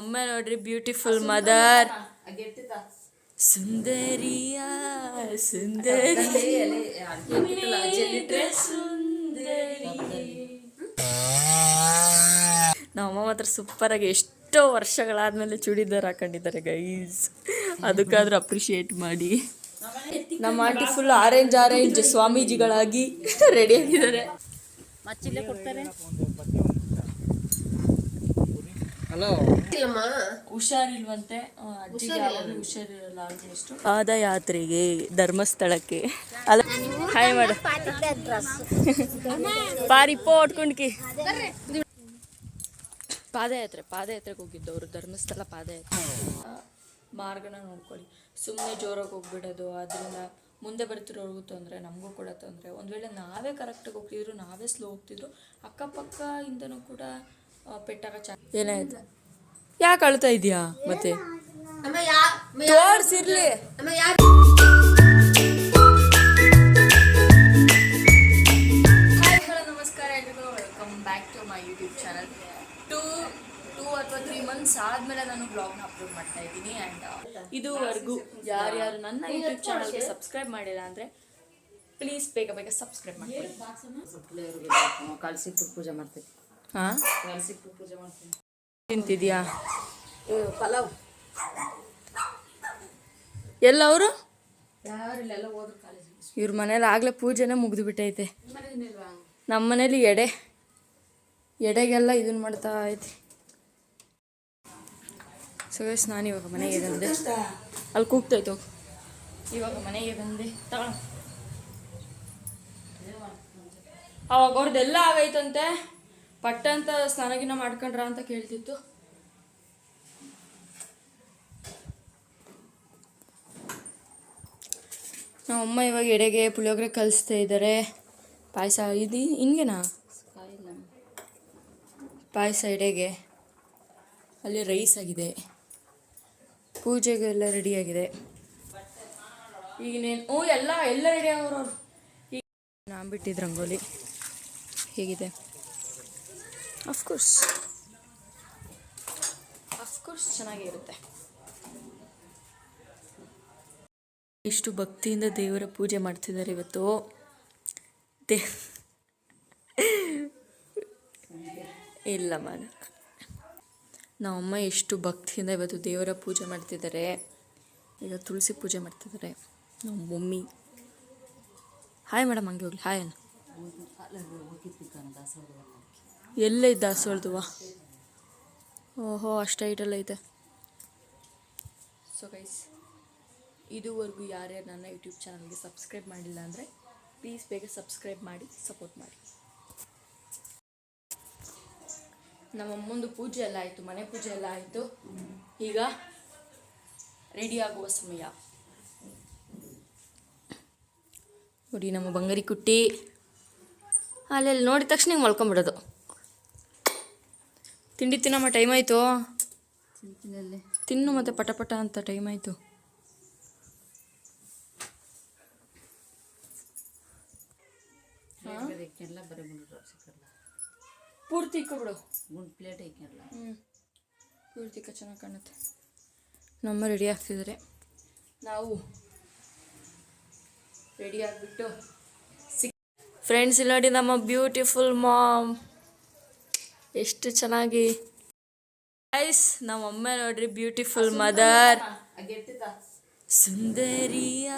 ನಮ್ಮಮ್ಮ ನೋಡ್ರಿ beautiful mother ಸುಂದರಿಯ ಸುಂದರಿ ನಮ್ಮಮ್ಮ ಮಾತ್ರ ಸೂಪರ್ ಆಗಿ ಎಷ್ಟೋ ವರ್ಷಗಳಾದ್ಮೇಲೆ ಚೂಡಿದಾರ್ ಹಾಕೊಂಡಿದ್ದಾರೆ ಗೈಸ್, ಅದಕ್ಕಾದ್ರೂ ಅಪ್ರಿಶಿಯೇಟ್ ಮಾಡಿ. ನಮ್ಮ ಆಂಟಿ ಫುಲ್ ಆರೆಂಜ್ ಸ್ವಾಮೀಜಿಗಳಾಗಿ ರೆಡಿ ಆಗಿದ್ದಾರೆ. ಮಚ್ಚಿಲ್ಲೇ ಕೊಡ್ತಾರೆ. ಹುಷಾರಿಲ್ವಂತೆ ಅಜ್ಜಿಗೆ, ಯಾವಾಗಲೂ ಹುಷಾರಿರಲ್ಲ ಆಲ್ಮೋಸ್ಟ್. ಪಾದಯಾತ್ರೆಗೆ ಧರ್ಮಸ್ಥಳಕ್ಕೆ ಅಲ್ಲ ಹಾಯ್ ಮಾಡು ಪಾರಿಪೋ ಹೊಟ್ಕೊಂಡ್ಕಿ. ಪಾದಯಾತ್ರೆಗೆ ಹೋಗಿದ್ದವರು ಧರ್ಮಸ್ಥಳ ಪಾದಯಾತ್ರೆ. ಮಾರ್ಗನ ನೋಡ್ಕೊಳ್ಳಿ, ಸುಮ್ಮನೆ ಜೋರಾಗಿ ಹೋಗ್ಬಿಡೋದು, ಅದರಿಂದ ಮುಂದೆ ಬರ್ತಿರೋರ್ಗೂ ತೊಂದರೆ, ನಮಗೂ ಕೂಡ ತೊಂದರೆ. ಒಂದು ವೇಳೆ ನಾವೇ ಕರೆಕ್ಟಾಗಿ ಹೋಗ್ತಿದ್ರು, ನಾವೇ ಸ್ಲೋ ಹೋಗ್ತಿದ್ರು, ಅಕ್ಕಪಕ್ಕ ಇಂದನೂ ಕೂಡ ಪೆಟ್ಟಾಗ ಏನಾಯ್ತು? ಯಾಕೆ ಅಳ್ತಾ ಇದೆಯಾ? ಮತ್ತೆ ತೋರ್ಸಿರ್ಲಿ. ನಮಸ್ಕಾರ ಎಲ್ರಿಗೂ, welcome back to my YouTube channel. 2 ಅಥವಾ 3 ಮಂತ್ಸ್ ಆದಮೇಲೆ ನಾನು ಬ್ಲಾಗ್ನ ಅಪ್ಲೋಡ್ ಮಾಡ್ತಾ ಇದ್ದೀನಿ. ಆ್ಯಂಡ್ ಇದುವರೆಗೂ ಯಾರ್ಯಾರು ನನ್ನ ಯೂಟ್ಯೂಬ್ ಚಾನಲ್ಗೆ ಸಬ್ಸ್ಕ್ರೈಬ್ ಮಾಡಿಲ್ಲ ಅಂದರೆ ಪ್ಲೀಸ್ ಬೇಗ ಸಬ್ಸ್ಕ್ರೈಬ್ ಮಾಡ್ಕೊಳ್ಳಿ. ಕಳ್ಸಿಟ್ಟು ಪೂಜೆ ಮಾಡ್ತೀವಿ. ಹಾಂ, ಕಳ್ಸಿಟ್ಟು ಪೂಜೆ ಮಾಡ್ತೀನಿ. ತಿಂತಿದ್ಯಾ? ಪಲಾವ್ ಎಲ್ಲ ಅವರು ಯಾರಿಲ್ಲ ಹೋದ್ರು ಕಾಲೇಜಿಗೆ. ಇವ್ರ ಮನೇಲಿ ಆಗಲೇ ಪೂಜೆನೇ ಮುಗಿದು ಬಿಟ್ಟೈತೆ. ನಮ್ಮ ಮನೇಲಿ ಎಡೆಗೆಲ್ಲ ಇದನ್ನು ಮಾಡ್ತಾ ಐತಿ. ಸುರೇಶ್, ನಾನು ಇವಾಗ ಮನೆಗೆ ಬಂದೆ. ಅಲ್ಲಿ ಕೂಗ್ತಾಯ್ತು. ಇವಾಗ ಮನೆಗೆ ಬಂದೆ. ತಗೊಳ, ಅವಾಗ ಅವ್ರದ್ದೆಲ್ಲ ಆಗೈತಂತೆ. ಪಟ್ಟಂತ ಸ್ನಾನಗಿನ ಮಾಡ್ಕೊಂಡ್ರ ಅಂತ ಕೇಳ್ತಿತ್ತು. ನಮ್ಮಮ್ಮ ಇವಾಗ ಎಡೆಗೆ ಪುಳಿಯೋಗರೆ ಕಲಿಸ್ತಾ ಇದ್ದಾರೆ. ಪಾಯಸ ಇದು ಹಿಂಗೆನಾ? ಪಾಯಸ ಎಡೆಗೆ, ಅಲ್ಲಿ ರೈಸ್ ಆಗಿದೆ, ಪೂಜೆಗೆಲ್ಲ ರೆಡಿಯಾಗಿದೆ. ಈಗಿನೇನು ಎಲ್ಲ ರೆಡಿ ಆಗೋರು. ಈಗ ನಾನು ಬಿಟ್ಟಿದ್ದು ರಂಗೋಲಿ ಹೇಗಿದೆ? ಅಫ್ಕೋರ್ಸ್ ಚೆನ್ನಾಗೇ ಇರುತ್ತೆ. ಇಷ್ಟು ಭಕ್ತಿಯಿಂದ ದೇವರ ಪೂಜೆ ಮಾಡ್ತಿದ್ದಾರೆ ಇವತ್ತು. ಇಲ್ಲ ಮಾಡ ನಮ್ಮಮ್ಮ ಎಷ್ಟು ಭಕ್ತಿಯಿಂದ ಇವತ್ತು ದೇವರ ಪೂಜೆ ಮಾಡ್ತಿದ್ದಾರೆ. ಈಗ ತುಳಸಿ ಪೂಜೆ ಮಾಡ್ತಿದ್ದಾರೆ ನಮ್ಮ ಮಮ್ಮಿ. ಹಾಯ್ ಮೇಡಮ್, ಹಂಗೆ ಹೋಗ್ಲಿ ಹಾಯ್ ಅನ್ನ. ಎಲ್ಲೇ ಇದ್ದ ದಾಸವಾಳದುವ? ಓಹೋ, ಅಷ್ಟು ಹೈಟೆಲ್ಲ ಐತೆ. ಸೊ ಗೈಸ್, ಇದುವರೆಗೂ ಯಾರ್ಯಾರು ನನ್ನ ಯೂಟ್ಯೂಬ್ ಚಾನಲ್ಗೆ ಸಬ್ಸ್ಕ್ರೈಬ್ ಮಾಡಿಲ್ಲ ಅಂದರೆ ಪ್ಲೀಸ್ ಬೇಗ ಸಬ್ಸ್ಕ್ರೈಬ್ ಮಾಡಿ ಸಪೋರ್ಟ್ ಮಾಡಿ. ನಮ್ಮಮ್ಮಂದು ಪೂಜೆ ಎಲ್ಲ ಆಯಿತು, ಮನೆ ಪೂಜೆ ಎಲ್ಲ ಆಯಿತು. ಈಗ ರೆಡಿ ಆಗುವ ಸಮಯ. ನೋಡಿ ನಮ್ಮ ಬಂಗಾರಿ ಕುಟ್ಟಿ ಅಲ್ಲೆಲ್ಲಿ ನೋಡಿದ ತಕ್ಷಣ ಹಿಂಗೆ ಮಲ್ಕೊಂಬಿಡೋದು. ತಿಂಡಿ ತಿನ್ನಮ್ಮ, ಟೈಮ್ ಆಯಿತು. ತಿನ್ನು ಮತ್ತೆ ಪಟ ಅಂತ ಟೈಮ್ ಆಯಿತು. ಪೂರ್ತಿ ಇಕ್ಕೊಬಿಡು, ಪ್ಲೇಟ್ ಐಕಲ್ಲ. ಪೂರ್ತಿ ಚೆನ್ನಾಗಿ ಕಾಣುತ್ತೆ. ನಮ್ಮ ರೆಡಿ ಆಗ್ತಿದ್ದಾರೆ, ನಾವು ರೆಡಿ ಆಗಿಬಿಟ್ಟು ಫ್ರೆಂಡ್ಸ್ ಇಲ್ಲಿ ನೋಡಿ ನಮ್ಮ ಬ್ಯೂಟಿಫುಲ್ ಮಾಮ್ ಎಷ್ಟು ಚೆನ್ನಾಗಿ. ಗೈಸ್, ನಮ್ಮಮ್ಮ ನೋಡ್ರಿ ಬ್ಯೂಟಿಫುಲ್ ಮದರ್ ಸುಂದರಿಯ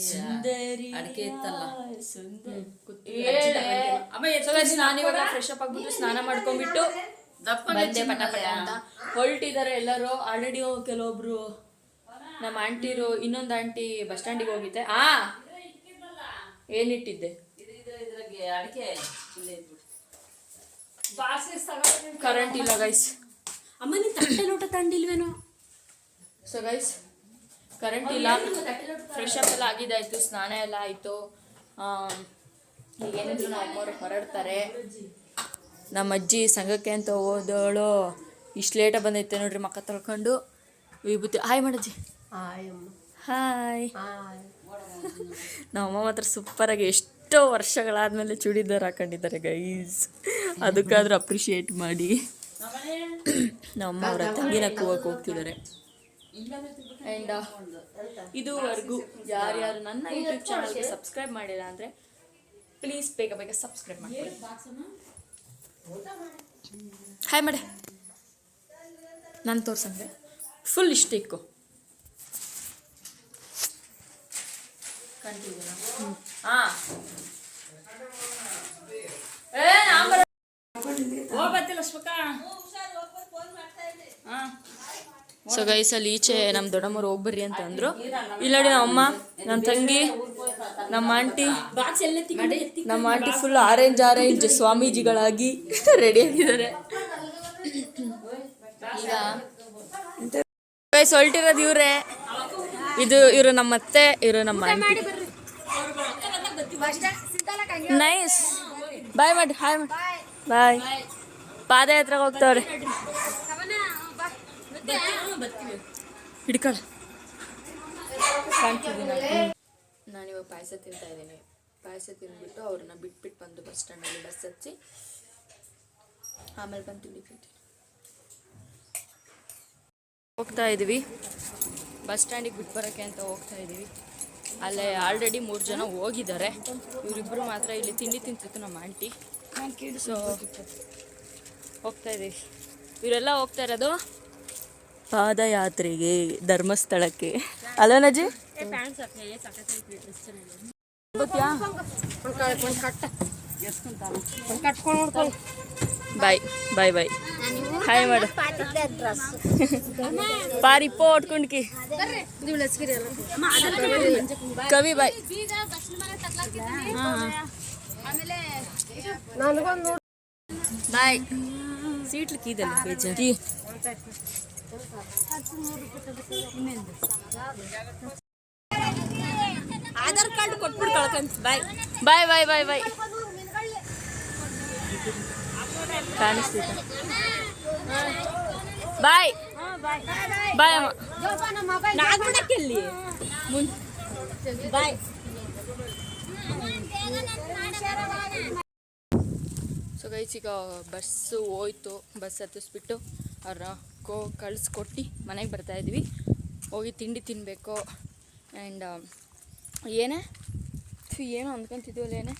ಸುಂದರಿ ಅಡಿಕೆ ಇತ್ತಲ್ಲ. ನಾನಿವಾಗ ಫ್ರೆಶ್ ಅಪ್ ಆಗ್ಬಿಟ್ಟು ಸ್ನಾನ ಮಾಡ್ಕೊಂಡ್ಬಿಟ್ಟು ಬಂದೆ ಪಟ ಅಂತ ಹೊರಟಿದ್ದಾರೆ ಎಲ್ಲರೂ. ಆಲ್ರೆಡಿ ಕೆಲವೊಬ್ರು ನಮ್ಮ ಆಂಟಿರು, ಇನ್ನೊಂದು ಆಂಟಿ ಬಸ್ ಸ್ಟ್ಯಾಂಡಿಗೆ ಹೋಗಿದ್ದೆ. ಏನಿಟ್ಟಿದ್ದೆ? ಕರೆಂಟ್ ಇಲ್ಲ ಗೈಸ್. ಅಮ್ಮ ನೀನು ತಟ್ಟೆ ಲೋಟ ತಂಡಿಲ್ವೇನೋ? ಸೊ ಗೈಸ್, ಕರೆಂಟ್ ಇಲ್ಲ. ಫ್ರೆಶ್ ಅಪ್ ಎಲ್ಲ ಆಗಿದ್ದಾಯಿತು, ಸ್ನಾನ ಎಲ್ಲ ಆಯಿತು. ಈಗೇನಿದ್ರು ನಮ್ಮ ಅಮ್ಮವ್ರು ಹೊರಡ್ತಾರೆ. ನಮ್ಮ ಅಜ್ಜಿ ಸಂಘಕ್ಕೆ ಅಂತ ಹೋದವಳು ಇಷ್ಟು ಲೇಟಾಗಿ ಬಂದೈತೆ ನೋಡ್ರಿ. ಮಕ್ಕ ತೊಳ್ಕೊಂಡು ವಿಭೂತಿ ಹಾಯ್ ಮಾಡಜ್ಜಿ. ಹಾಯ್. ನಮ್ಮಮ್ಮ ಮಾತ್ರ ಸೂಪರಾಗಿ ಎಷ್ಟೋ ವರ್ಷಗಳಾದ್ಮೇಲೆ ಚೂಡಿದಾರ್ ಹಾಕೊಂಡಿದ್ದಾರೆ ಗೈಸ್, ಅದಕ್ಕಾದ್ರೂ ಅಪ್ರಿಷಿಯೇಟ್ ಮಾಡಿ. ನಮ್ಮ ಅವರ ತಂಗಿನ ಕೂಗಕ್ಕೆ ಹೋಗ್ತಿದ್ದಾರೆ. ಆ್ಯಂಡ್ ಇದುವರೆಗೂ ಯಾರ್ಯಾರು ನನ್ನ ಯೂಟ್ಯೂಬ್ ಚಾನಲ್ಗೆ ಸಬ್ಸ್ಕ್ರೈಬ್ ಮಾಡಿಲ್ಲ ಅಂದರೆ ಪ್ಲೀಸ್ ಬೇಗ ಬೇಗ ಸಬ್ಸ್ಕ್ರೈಬ್ ಮಾಡಿ. ಹಾಯ್ ಮಾಡೆ, ನಾನು ತೋರ್ಸಂಗೆ ಫುಲ್ ಇಷ್ಟಿಕ್ಕು ಸೊ ಗೈಸ್, ಅಲ್ಲಿ ಈಚೆ ನಮ್ಮ ದೊಡ್ಡಮ್ಮರು ಹೋಗ್ಬರ್ರಿ ಅಂತ ಅಂದ್ರು. ಇಲ್ಲಿ ನೋಡಿ ನಮ್ಮಮ್ಮ, ನನ್ನ ತಂಗಿ, ನಮ್ಮ ಆಂಟಿ ಫುಲ್ ಆರೆಂಜ್ ಸ್ವಾಮೀಜಿಗಳಾಗಿ ರೆಡಿಯಾಗಿದ್ದಾರೆ. ಈಗ ಗೈಸ್ ಹೊರಟಿರೋದು ಇವ್ರೆ. ಇವರು ನಮ್ಮ ಅತ್ತೆ, ಇವರು ನಮ್ಮ ಆಂಟಿ. ನೈಸ್, ಬಾಯ್ ಮಾಡಿ, ಹಾಯ್ ಮಾಡಿ, ಬಾಯ್. ಪಾದಯಾತ್ರೆಗೆ ಹೋಗ್ತಾವ್ರೆ. ಹಿಡ್ಕೊಳ್ಳ. ನಾನಿವಾಗ ಪಾಯಸ ತಿಂತಾ ಇದ್ದೀನಿ. ಪಾಯಸ ತಿಂದ್ಬಿಟ್ಟು ಅವ್ರನ್ನ ಬಿಟ್ಬಿಟ್ಟು ಬಂದು ಬಸ್ ಸ್ಟ್ಯಾಂಡಲ್ಲಿ ಬಸ್ ಹಚ್ಚಿ ಆಮೇಲೆ ಬಂದು ತಿಂಡಿ ತಿಂತೀನಿ. ಹೋಗ್ತಾ ಇದ್ದೀವಿ ಬಸ್ ಸ್ಟ್ಯಾಂಡಿಗೆ ಬಿಟ್ಟು ಬರೋಕ್ಕೆ ಅಂತ ಹೋಗ್ತಾ ಇದ್ದೀವಿ. ಅಲ್ಲೇ ಆಲ್ರೆಡಿ 3 ಜನ ಹೋಗಿದ್ದಾರೆ. ಇವರಿಬ್ಬರು ಮಾತ್ರ ಇಲ್ಲಿ ತಿಂಡಿ ತಿಂತಿತ್ತು ನಮ್ಮ ಆಂಟಿ. ಸೊ ಹೋಗ್ತಾ ಇದ್ದೀವಿ. ಇವರೆಲ್ಲ ಹೋಗ್ತಾ ಇರೋದು ಪಾದಯಾತ್ರೆಗೆ, ಧರ್ಮಸ್ಥಳಕ್ಕೆ. ಅಲ್ಲ ನಜಿ, ಬಾಯ್ ಬಾಯ್ ಬಾಯ್, ಹಾಯ್ ಮಾಡು. ಪಾರಿ ಪೋಟ್ಕೊಂಡ್ಕಿ ಕವಿ ಬಾಯ್. ಬಾಯ್. ಸೀಟ್ಲು ಕೀದಲ್ಲ ಬೇಜಾರಿ. ಆಧಾರ್ ಕಾರ್ಡ್ ಕೊಟ್ಬಿಟ್ಟು ಕಳ್ಕೊಂತ. ಬಾಯ್ ಬಾಯ್ ಬಾಯ್ ಬಾಯ್ ಬಾಯ್. ಕಾಣಿಸ್ತಿದ್ದ ಬಾಯ್ ಬಾಯ್ ಅಮ್ಮ. ನಾಗಮಡಕ್ಕೆಲ್ಲಿ ಬಾಯ್. ಸೊ ಗೈಸ್, ಈಗ ಬಸ್ಸು ಹೋಯ್ತು. ಬಸ್ ಹತ್ತಿಸ್ಬಿಟ್ಟು ಅವ್ರನ್ನ ಕಳಿಸ್ಕೊಟ್ಟು ಮನೆಗೆ ಬರ್ತಾಯಿದ್ವಿ. ಹೋಗಿ ತಿಂಡಿ ತಿನ್ನಬೇಕು. ಆ್ಯಂಡ್ ಏನೋ ಅಂದ್ಕೊತಿದ್ವಲ್ಲ,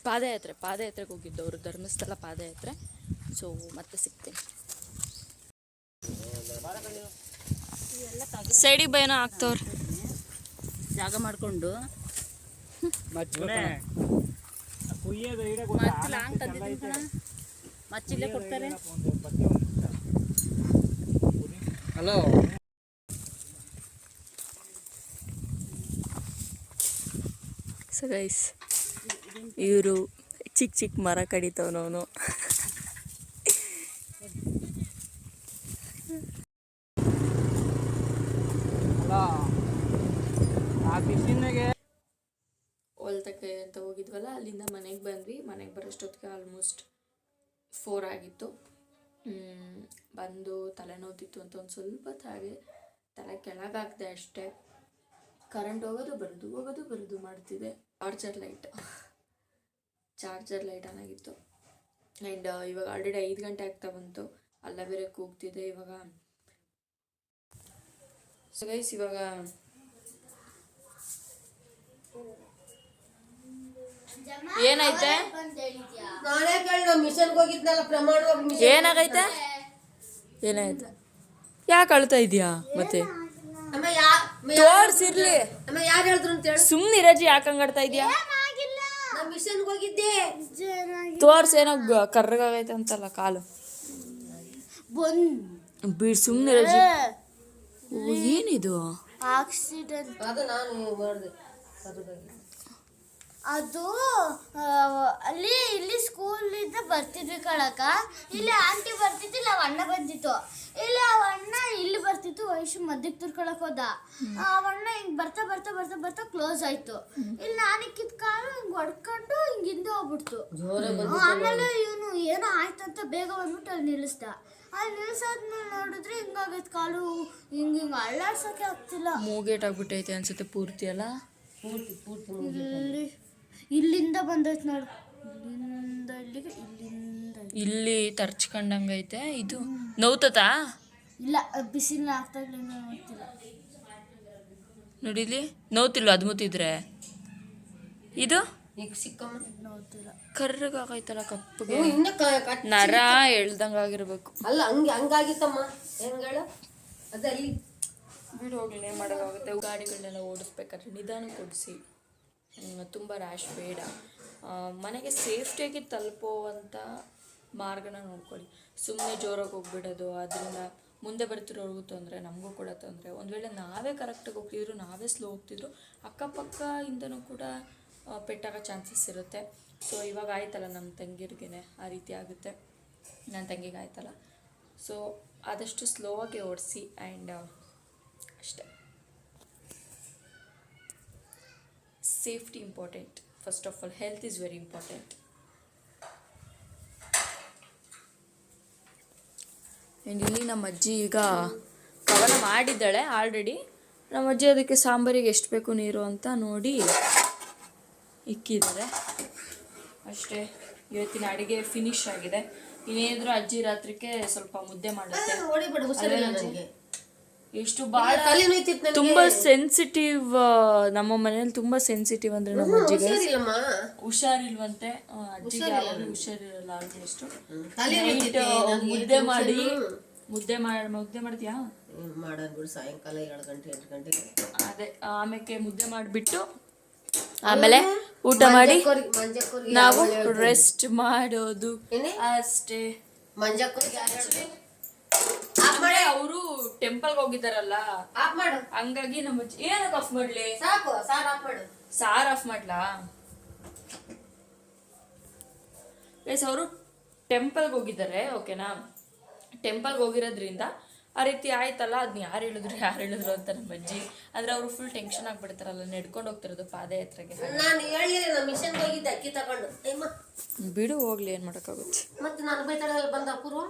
ಪಾದಯಾತ್ರೆಗೆ ಹೋಗಿದ್ದವರು, ಧರ್ಮಸ್ಥಳ ಪಾದಯಾತ್ರೆ. ಸೊ ಮತ್ತೆ ಸಿಗ್ತೀನಿ. ಸೈಡಿಗೆ ಭಯನ ಆಗ್ತವ್ರೆ ಜಾಗ ಮಾಡಿಕೊಂಡು ಮಚ್ಚಿಲ್ಲೇ ಕೊಡ್ತಾರೆ. ಹಲೋ, ಸೊ ಗೈಸ್, ಇವರು ಚಿಕ್ಕ ಮರ ಕಡಿತವನವನು. ಹೊಲ್ತಕ್ಕೆ ಅಂತ ಹೋಗಿದ್ವಲ್ಲ, ಅಲ್ಲಿಂದ ಮನೆಗೆ ಬಂದ್ವಿ. ಮನೆಗೆ ಬರೋಷ್ಟೊತ್ತಿಗೆ ಆಲ್ಮೋಸ್ಟ್ 4 ಆಗಿತ್ತು. ಬಂದು ತಲೆನೋತಿತ್ತು ಅಂತ ಒಂದು ಸ್ವಲ್ಪ ಹಾಗೆ ತಲೆ ಕೆಳಗಾಗ್ದೆ ಅಷ್ಟೇ. ಕರೆಂಟ್ ಹೋಗೋದು ಬರೋದು ಮಾಡ್ತಿದೆ. ಚಾರ್ಜರ್ ಲೈಟ್ ಆನ್ ಆಗಿತ್ತು. ಆ್ಯಂಡ್ ಇವಾಗ ಆಲ್ರೆಡಿ 5 ಗಂಟೆ ಆಗ್ತಾ ಬಂತು. ಅಲ್ಲ ಬೇರೆ ಕೂಗ್ತಿದೆ ಇವಾಗ. ಸೊ ಗೈಸ್, ಇವಾಗ ಏನಾಯ್ತೆ? ಏನಾಗೈತೆ? ಯಾಕೆ ಅಳ್ತಾ ಇದೀಯಾ? ಮತ್ತೆ ತೋರ್ಸಿರ್ಲಿ, ಸುಮ್ನೆ ರಜೆ ಯಾಕೆ ಹಂಗಾಡ್ತಾ ಇದೀಯಾ? ತೋರ್ಸೇನೋ ಕರ್ರಗಾಗೈತೆ ಅಂತಲ್ಲ ಕಾಲು. ಬಿಡ್ ಸುಮ್ನೆ ರಜೆ. ಏನಿದು? ಆಕ್ಸಿಡೆಂಟ್. ಅದು ಇಲ್ಲಿ ಸ್ಕೂಲಿಂದ ಬರ್ತಿದ್ವಿ ಕಳಕ. ಇಲ್ಲಿ ಆಂಟಿ ಬರ್ತಿತ್ತು, ಇಲ್ಲ ಅಣ್ಣ ಬಂದಿತ್ತು. ಇಲ್ಲಿ ಅಣ್ಣ ಇಲ್ಲಿ ಬರ್ತಿತ್ತು. ವಯಸ್ಸು ಮಧ್ಯಕ್ಕೆ ತುರ್ಕೊಳಕ್ ಹೋದ. ಅಣ್ಣ ಹಿಂಗ್ ಬರ್ತಾ ಬರ್ತಾ ಬರ್ತಾ ಬರ್ತಾ ಕ್ಲೋಸ್ ಆಯ್ತು. ಇಲ್ಲಿ ನಾನಿಕ್ಕಿದ ಕಾಲು ಹಿಂಗ್ ಹೊಡ್ಕೊಂಡು ಹಿಂಗ್ ಹಿಂದೆ ಹೋಗ್ಬಿಡ್ತು. ಆಮೇಲೆ ಇವನು ಏನೋ ಆಯ್ತಂತ ಬೇಗ ಬಂದ್ಬಿಟ್ಟು ಅಲ್ಲಿ ನಿಲ್ಲಿಸ್ದ. ಅಲ್ಲಿ ನಿಲ್ಸಾದ್ಮೇಲೆ ನೋಡಿದ್ರೆ ಹಿಂಗಾಗೈತೆ ಕಾಲು. ಹಿಂಗ್ ಅಳ್ಳಾಡ್ಸಕ್ಕೆ ಆಗ್ತಿಲ್ಲ. ಮೂಗೇಟ್ ಆಗ್ಬಿಟ್ಟೈತೆ ಅನ್ಸುತ್ತೆ ಪೂರ್ತಿ ಅಲ್ಲ. ಪೂರ್ತಿ ಇಲ್ಲಿ ಇಲ್ಲಿಂದ ಬಂದೈತೆ ನೋಡು, ಇಲ್ಲಿಂದ ಇಲ್ಲಿಗೆ, ಇಲ್ಲಿಂದ ಇಲ್ಲಿ ತರ್ಚ್ಕೊಂಡಂಗೈತೆ. ಇದು ನೋವ್ತತಾ ಇಲ್ಲ, ಬಿಸಿಲಿನ ಆಗ್ತಾಗ್ಲಿಂದ ನೋಡ್ತಿಲ್ಲ. ನೋಡಿಲಿ, ನೋವ್ತಿಲ್ವ ಅದು ಮುತ್ತಿದ್ರೆ? ಇದು ಈಗ ಸಿಕ್ಕಮ್ಮ ನೋಡ್ತಿಲ್ಲ. ಕರ್ರಗಾಗೈತಲ್ಲ ಕಪ್ಪಗೆ, ಇನ್ನ ನರ ಎಳ್ದಂಗಾಗಿರ್ಬೇಕು. ಅಲ್ಲ ಹಂಗಾಗಿತ್ತಮ್ಮ. ಹೆಂಗಳ ಅದಲ್ಲಿ ಬಿಡು ಹೋಗ್ಲಿ, ಏನು ಮಾಡೋಕ್ಕಾಗುತ್ತೆ. ಗಾಡಿಗಳನ್ನೆಲ್ಲ ಓಡಿಸ್ಬೇಕಾದ್ರೆ ನಿಧಾನಕ್ಕೆ ಓಡಿಸಿ, ತುಂಬ ರ್ಯಾಶ್ ಬೇಡ. ಮನೆಗೆ ಸೇಫ್ಟಿಯಾಗಿ ತಲುಪುವಂಥ ಮಾರ್ಗನ ನೋಡ್ಕೊಳ್ಳಿ. ಸುಮ್ಮನೆ ಜೋರಾಗಿ ಹೋಗ್ಬಿಡೋದು, ಅದರಿಂದ ಮುಂದೆ ಬರ್ತಿರೋರ್ಗೂ ತೊಂದರೆ, ನಮಗೂ ಕೂಡ ತೊಂದರೆ. ಒಂದು ವೇಳೆ ನಾವೇ ಕರೆಕ್ಟಾಗಿ ಹೋಗ್ತಿದ್ರು, ನಾವೇ ಸ್ಲೋ ಹೋಗ್ತಿದ್ರು, ಅಕ್ಕಪಕ್ಕ ಇಂದನೂ ಕೂಡ ಪೆಟ್ಟಾಗೋ ಚಾನ್ಸಸ್ ಇರುತ್ತೆ. ಸೊ ಇವಾಗ ಆಯ್ತಲ್ಲ, ನಮ್ಮ ತಂಗಿರ್ಗೆ ಆ ರೀತಿ ಆಗುತ್ತೆ, ನನ್ನ ತಂಗಿಗೆ ಆಯ್ತಲ್ಲ. ಸೊ ಆದಷ್ಟು ಸ್ಲೋ ಆಗಿ ಓಡಿಸಿ. ಆ್ಯಂಡ್ ಅಷ್ಟೇ, safety important. First of all health is very important. And ಇಲ್ಲಿ ನಮ್ಮ ಅಜ್ಜಿ ಈಗ ಕವನ ಮಾಡಿದ್ದಾಳೆ ಆಲ್ರೆಡಿ. ನಮ್ಮ ಅಜ್ಜಿ ಅದಕ್ಕೆ ಸಾಂಬಾರಿಗೆ ಎಷ್ಟು ಬೇಕು ನೀರು ಅಂತ ನೋಡಿ ಇಕ್ಕಿದ್ದಾರೆ ಅಷ್ಟೇ. ಇವತ್ತಿನ ಅಡುಗೆ ಫಿನಿಶ್ ಆಗಿದೆ. ಇನ್ನೇನಾದರೂ ಅಜ್ಜಿ ರಾತ್ರಿಗೆ ಸ್ವಲ್ಪ ಮುದ್ದೆ ಮಾಡುತ್ತೆ. ಹೊಡಿಬೇಡ, ಹುಷಾರಿಲ್ಲ ನನಗೆ. ಎಷ್ಟು ಭಾಳ ತಲೆ ನೋಯ್ತಿತ್ತು ನನಗೆ. ತುಂಬ ಸೆನ್ಸಿಟಿವ್. ನಮ್ಮ ಮನೇಲಿ ತುಂಬ ಸೆನ್ಸಿಟಿವ್ ಅಂದರೆ ನಮ್ಮ ಅಜ್ಜಿಗೆ ಹುಷಾರಿಲ್ಲಮ್ಮ. ಹುಷಾರಿಲ್ವಂತೆ. ಅಜ್ಜಿಗೆ ಯಾವಾಗಲೂ ಹುಷಾರಿರಲ್ಲ ಆಲ್ಮೋಸ್ಟ್. ತಲೆ ನೋಯ್ತೈತೆ ನನಗೆ. ಮುದ್ದೆ ಮಾಡ್ತೀಯಾ? ಮಾಡೋದು ಬಿಡು, ಸಾಯಂಕಾಲ 7 ಗಂಟೆ 8 ಗಂಟೆಗೆ. ಅದೇ ಆಮೇಲೆ ಮುದ್ದೆ ಮಾಡಿಬಿಟ್ಟು ಆಮೇಲೆ ಊಟ ಮಾಡಿ ಮಂಜಕ್ಕೂರಿಗೆ ನಾವು ರೆಸ್ಟ್ ಮಾಡೋದು ಅಷ್ಟೇ. ಮಂಜಕ್ಕೂರಿಗೆ ಆಮೇಲೆ ಅವರು ಟೆಂಪಲ್ಗೆ ಹೋಗಿದ್ದಾರಲ್ಲ, ಆಫ್ ಮಾಡು. ಹಂಗಾಗಿ ನಮ್ಮ ಅಜ್ಜಿ ಏನಕ್ಕೆ ಆಫ್ ಮಾಡ್ಲಿ? ಸಾಕು, ಸಾರ್ ಆಫ್ ಮಾಡು. ಸಾರ್ ಆಫ್ ಮಾಡ್ಲಾ? ಎಸ್, ಅವರು ಟೆಂಪಲ್ಗೆ ಹೋಗಿದ್ದಾರೆ, ಓಕೆನಾ? ಟೆಂಪಲ್ಗೆ ಹೋಗಿರೋದ್ರಿಂದ ಆ ರೀತಿ ಆಯ್ತಲ್ಲ. ಅದನ್ನ ಯಾರು ಹೇಳಿದ್ರು ಅಂತ ನಮ್ಮ ಅಜ್ಜಿ. ಅಂದರೆ ಅವರು ಫುಲ್ ಟೆನ್ಷನ್ ಆಗಿಬಿಡ್ತಾರಲ್ಲ, ನಡ್ಕೊಂಡು ಹೋಗ್ತಿರೋದು ಪಾದಯಾತ್ರೆಗೆ. ನಾನು ಹೇಳಿದ್ರೆ ನಮ್ಮ ಮಿಷನ್ಗೆ ಹೋಗಿದ್ದೆ ಅಕ್ಕಿ ತಗೊಂಡು. ಬಿಡು ಹೋಗ್ಲಿ, ಏನು ಮಾಡೋಕ್ಕಾಗುತ್ತೆ. ಮತ್ತೆ ನಾನು ಬೈತಾಳಲ್ಲಿ ಬಂದ ಅಪೂರ್ವ